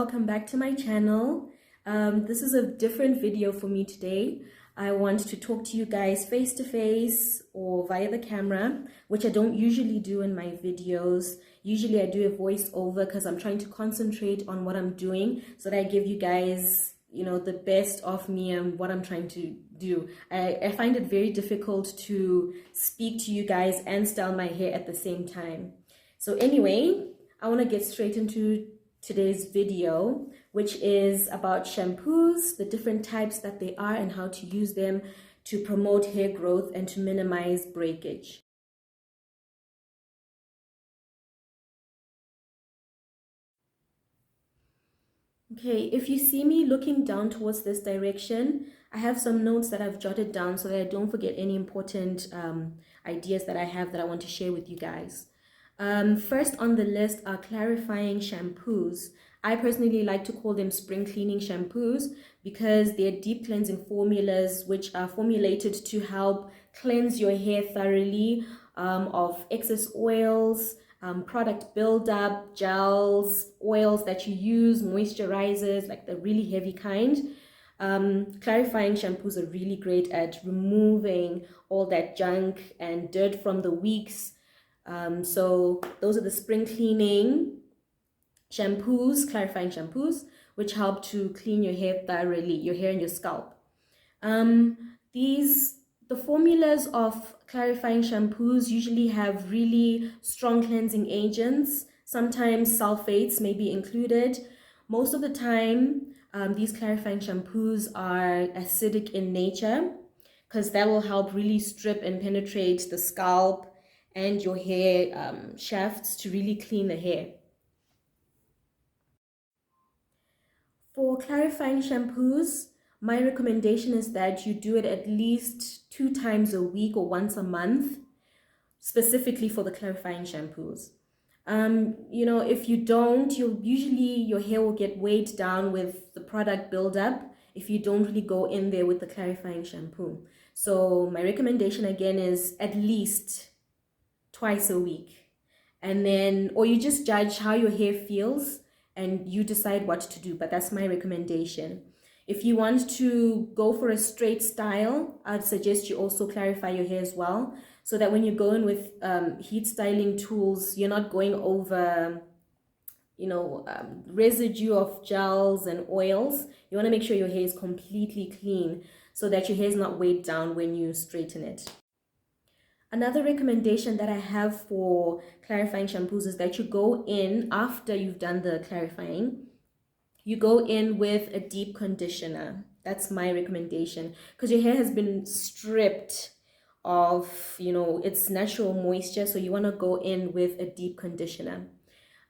welcome back to my channel. This is a different video for me today. I want to talk to you guys face to face or via the camera, which I don't usually do in my videos. Usually I do a voiceover because I'm trying to concentrate on what I'm doing so that I give you guys, the best of me and what I'm trying to do. I find it very difficult to speak to you guys and style my hair at the same time. So anyway, I want to get straight into today's video, which is about shampoos, the different types that they are and how to use them to promote hair growth and to minimize breakage. Okay, if you see me looking down towards this direction, I have some notes that I've jotted down so that I don't forget any important ideas that I have that I want to share with you guys. First on the list are clarifying shampoos. I personally like to call them spring cleaning shampoos because they're deep cleansing formulas which are formulated to help cleanse your hair thoroughly of excess oils, product buildup, gels, oils that you use, moisturizers, like the really heavy kind. Clarifying shampoos are really great at removing all that junk and dirt from the wicks. So those are the spring cleaning shampoos, clarifying shampoos, which help to clean your hair thoroughly, your hair and your scalp. The formulas of clarifying shampoos usually have really strong cleansing agents. Sometimes sulfates may be included. Most of the time, these clarifying shampoos are acidic in nature because that will help really strip and penetrate the scalp and your hair shafts to really clean the hair. For clarifying shampoos, my recommendation is that you do it at least 2 times a week or once a month, specifically for the clarifying shampoos. If you don't, your hair will get weighed down with the product buildup if you don't really go in there with the clarifying shampoo. So my recommendation again is at least twice a week. And then, or you just judge how your hair feels and you decide what to do, but that's my recommendation. If you want to go for a straight style, I'd suggest you also clarify your hair as well, so that when you go in with heat styling tools, you're not going over, residue of gels and oils. You want to make sure your hair is completely clean so that your hair is not weighed down when you straighten it. Another recommendation that I have for clarifying shampoos is that you go in after you've done the clarifying. You go in with a deep conditioner. That's my recommendation because your hair has been stripped of, its natural moisture. So you want to go in with a deep conditioner.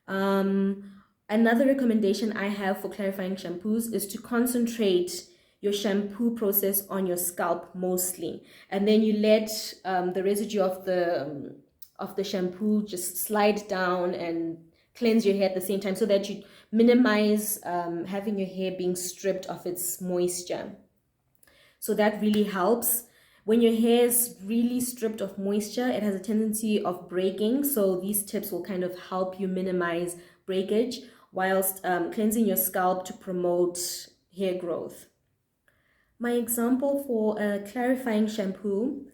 Another recommendation I have for clarifying shampoos is to concentrate your shampoo process on your scalp mostly, and then you let the residue of the shampoo just slide down and cleanse your hair at the same time so that you minimize having your hair being stripped of its moisture. So that really helps. When your hair is really stripped of moisture, it has a tendency of breaking, so these tips will kind of help you minimize breakage whilst cleansing your scalp to promote hair growth. My example for a clarifying shampoo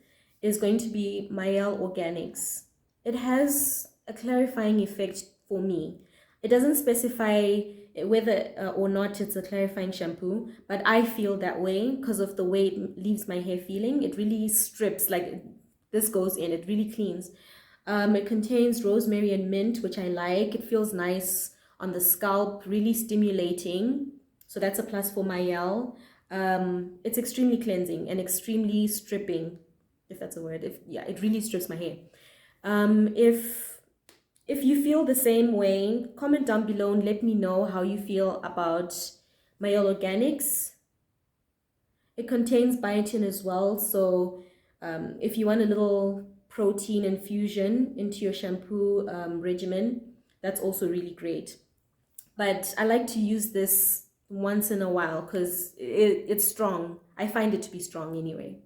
is going to be Mielle Organics. It has a clarifying effect for me. It doesn't specify whether or not it's a clarifying shampoo, but I feel that way because of the way it leaves my hair feeling. It really strips, like this goes in, it really cleans. It contains rosemary and mint, which I like. It feels nice on the scalp, really stimulating. So that's a plus for Mielle. It's extremely cleansing and extremely stripping, if that's a word. It really strips my hair. If you feel the same way, comment down below and let me know how you feel about Mielle Organics. It contains biotin as well, so if you want a little protein infusion into your shampoo regimen, that's also really great. But I like to use this once in a while because it's strong. I find it to be strong anyway.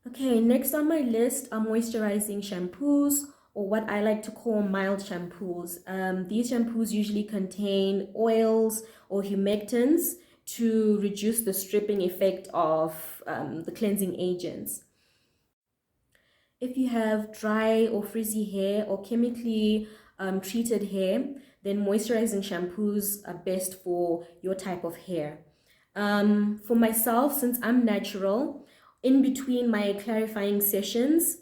Okay, next on my list are moisturizing shampoos, or what I like to call mild shampoos. These shampoos usually contain oils or humectants to reduce the stripping effect of the cleansing agents. If you have dry or frizzy hair or chemically treated hair, then moisturizing shampoos are best for your type of hair. For myself, since I'm natural, in between my clarifying sessions,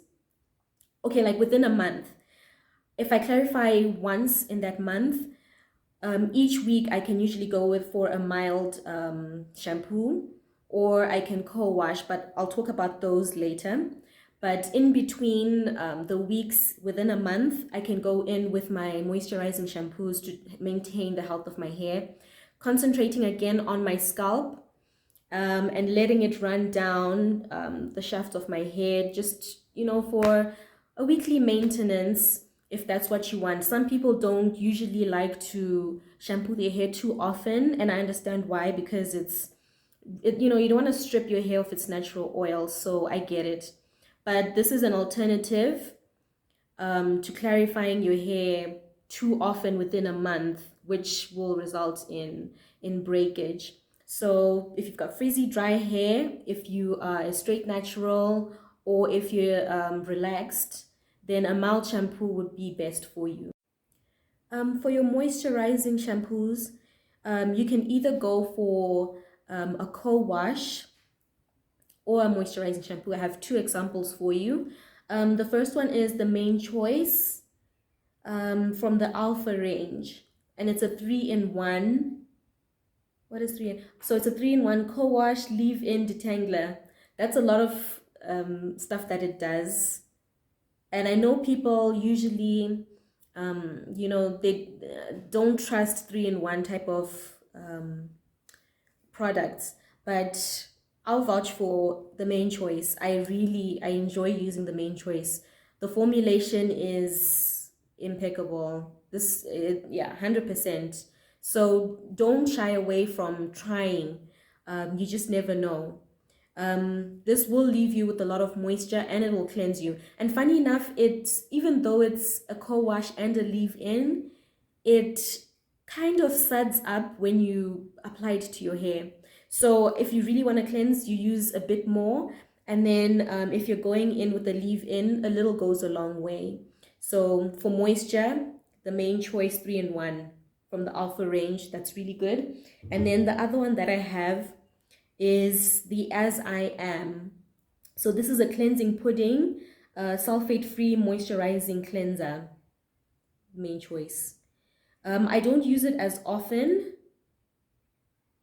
okay, like within a month, if I clarify once in that month, each week I can usually go with for a mild shampoo, or I can co-wash, but I'll talk about those later. But in between the weeks within a month, I can go in with my moisturizing shampoos to maintain the health of my hair, concentrating again on my scalp, and letting it run down the shaft of my hair, just, for a weekly maintenance, if that's what you want. Some people don't usually like to shampoo their hair too often, and I understand why, because you don't want to strip your hair of its natural oil, so I get it. But this is an alternative to clarifying your hair too often within a month, which will result in breakage. So if you've got frizzy dry hair, if you are a straight natural, or if you're relaxed, then a mild shampoo would be best for you. For your moisturizing shampoos, you can either go for a co-wash or a moisturizing shampoo. I have two examples for you. The first one is the Main Choice from the Alpha range, and it's a 3-in-1. What is 3 in? So it's a 3-in-1 co-wash leave-in detangler. That's a lot of stuff that it does, and I know people usually, they don't trust 3-in-1 type of products, but I'll vouch for the Main Choice. I enjoy using the Main Choice. The formulation is impeccable. Yeah, 100%. So don't shy away from trying. You just never know. This will leave you with a lot of moisture, and it will cleanse you. And funny enough, even though it's a co-wash and a leave-in, it kind of suds up when you apply it to your hair. So if you really want to cleanse, you use a bit more. And then if you're going in with the leave-in, a little goes a long way. So for moisture, the Main Choice 3-in-1 from the Alpha range, that's really good. And then the other one that I have is the As I Am. So this is a cleansing pudding, sulfate-free moisturizing cleanser, Main Choice. I don't use it as often,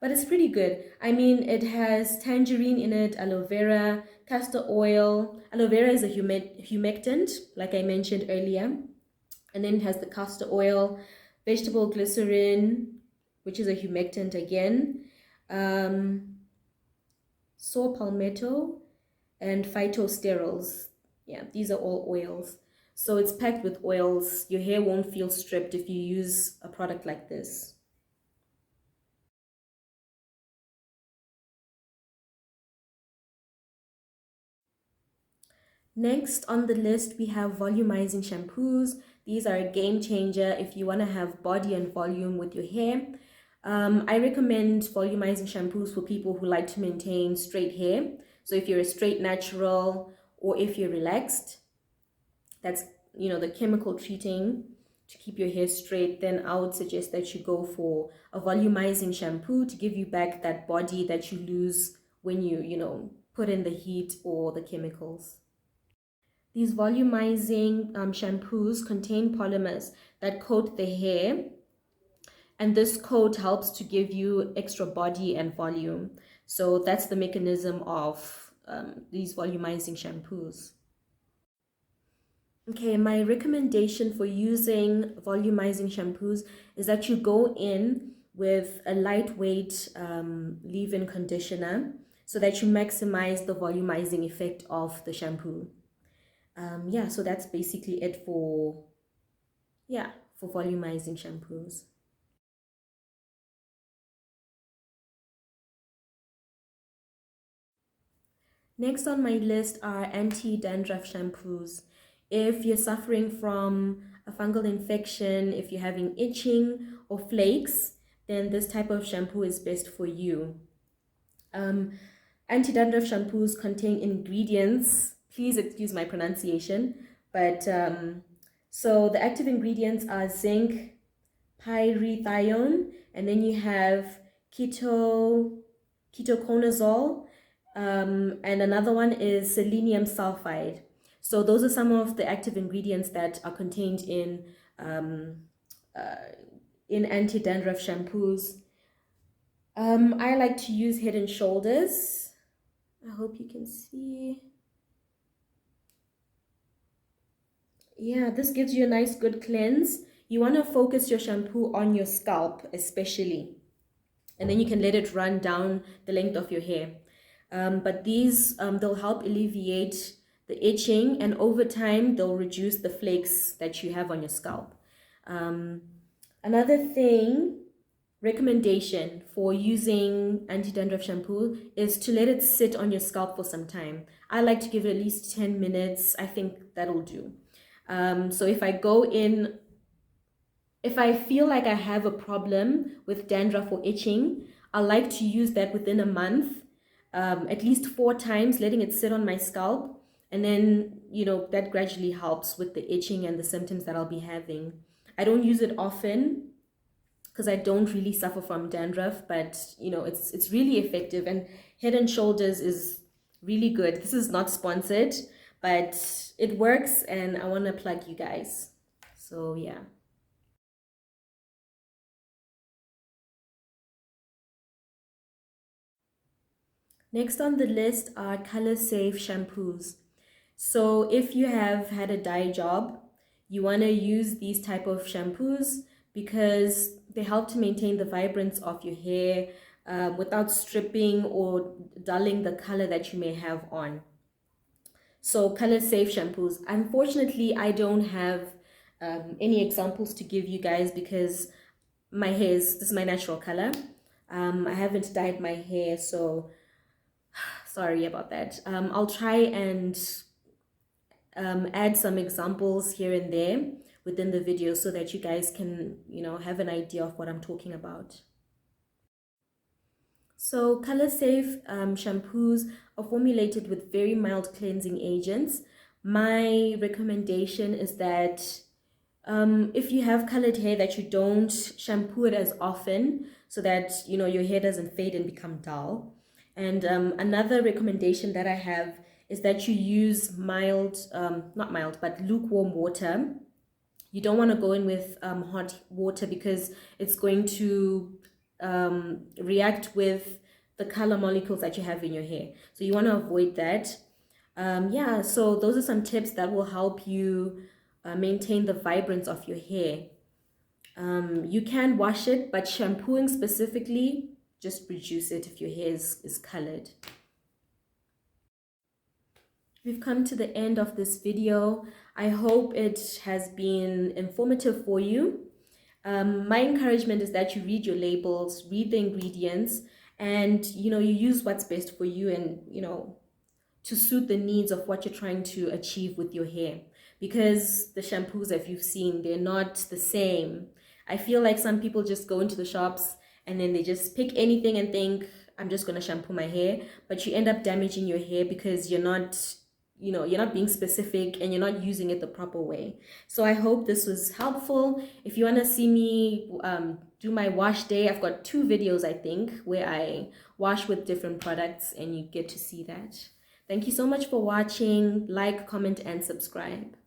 but it's pretty good. I mean, it has tangerine in it, aloe vera, castor oil. Aloe vera is a humectant, like I mentioned earlier. And then it has the castor oil, vegetable glycerin, which is a humectant again, saw palmetto, and phytosterols. Yeah, these are all oils. So it's packed with oils. Your hair won't feel stripped if you use a product like this. Next on the list, we have volumizing shampoos. These are a game changer if you want to have body and volume with your hair. I recommend volumizing shampoos for people who like to maintain straight hair. So if you're a straight natural, or if you're relaxed, that's, the chemical treating to keep your hair straight, then I would suggest that you go for a volumizing shampoo to give you back that body that you lose when you put in the heat or the chemicals. These volumizing shampoos contain polymers that coat the hair, and this coat helps to give you extra body and volume. So that's the mechanism of these volumizing shampoos. Okay, my recommendation for using volumizing shampoos is that you go in with a lightweight leave-in conditioner so that you maximize the volumizing effect of the shampoo. Yeah, so that's basically it for volumizing shampoos. Next on my list are anti-dandruff shampoos. If you're suffering from a fungal infection, if you're having itching or flakes, then this type of shampoo is best for you. Anti-dandruff shampoos contain ingredients, please excuse my pronunciation, but so the active ingredients are zinc, pyrithione, and then you have ketoconazole, and another one is selenium sulfide. So those are some of the active ingredients that are contained in anti-dandruff shampoos. I like to use Head and Shoulders. I hope you can see. Yeah, this gives you a nice good cleanse. You want to focus your shampoo on your scalp especially, and then you can let it run down the length of your hair. But these, they'll help alleviate the itching, and over time, they'll reduce the flakes that you have on your scalp. Another recommendation for using anti-dandruff shampoo is to let it sit on your scalp for some time. I like to give it at least 10 minutes. I think that'll do. So if I feel like I have a problem with dandruff or itching, I like to use that within a month, at least 4 times, letting it sit on my scalp. And then, that gradually helps with the itching and the symptoms that I'll be having. I don't use it often because I don't really suffer from dandruff, but, it's really effective. And Head and Shoulders is really good. This is not sponsored, but it works, and I want to plug you guys. So, yeah. Next on the list are color-safe shampoos. So if you have had a dye job, you want to use these type of shampoos because they help to maintain the vibrance of your hair without stripping or dulling the color that you may have on. So color-safe shampoos. Unfortunately, I don't have any examples to give you guys because my hair this is my natural color. I haven't dyed my hair, so sorry about that. I'll try and add some examples here and there within the video so that you guys can, have an idea of what I'm talking about. So color-safe shampoos are formulated with very mild cleansing agents. My recommendation is that if you have colored hair, that you don't shampoo it as often so that, your hair doesn't fade and become dull. And another recommendation that I have is that you use not mild, but lukewarm water. You don't want to go in with hot water because it's going to react with the color molecules that you have in your hair. So you want to avoid that. Yeah, so those are some tips that will help you maintain the vibrance of your hair. You can wash it, but shampooing specifically, just reduce it if your hair is colored. We've come to the end of this video. I hope it has been informative for you. My encouragement is that you read your labels, read the ingredients, and you use what's best for you, and to suit the needs of what you're trying to achieve with your hair. Because the shampoos that you've seen, they're not the same. I feel like some people just go into the shops and then they just pick anything and think, I'm just going to shampoo my hair, but you end up damaging your hair because you're not being specific and you're not using it the proper way. So I hope this was helpful. If you want to see me do my wash day, I've got 2 videos, I think, where I wash with different products, and you get to see that. Thank you so much for watching. Like, comment, and subscribe.